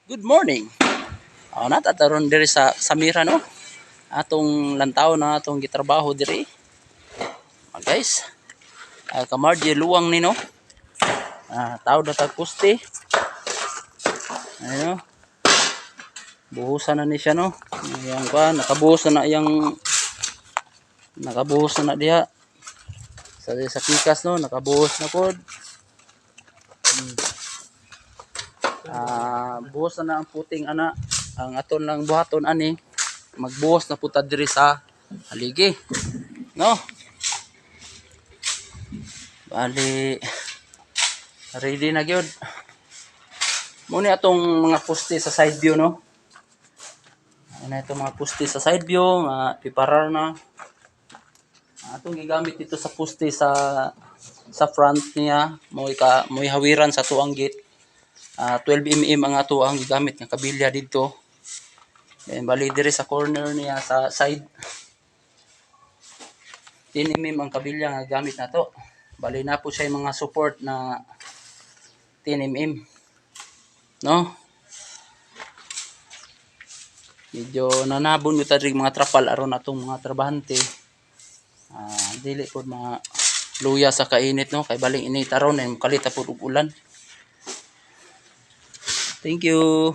Good morning. Natataron diri sa Samira no. Atong lantaw na atong gitrabaho diri. Guys, kamardi luwang ni no. Tao datag puste. Ayun no. Buhusan na ni siya no. Yang ba nakabuhos na nakabuhos na diha. Sa pikas no, nakabuhos na pod. Buhos na ang puting ana. Ang aton lang buhaton ani magbuhos na puta diri sa haligi. No? Bali ready na gyud. Muna atong mga poste sa side view no. Ano itong mga poste sa side view nga piparar na. Atong gigamit dito sa poste sa front niya mo'y hawiran sa tuang gate. 12 mm ang ato ang gigamit nga kabilya dito. Then bali dire sa corner niya sa side 10 mm ang kabilya nga gamit nato. Bali na po siya mga support na 10 mm. No? Medyo nanabon yung tadrig mga trapal aron atong mga trabahante. Dili po mga luya sa kainit no kay baling init aron ay kalita po og ulan. Thank you.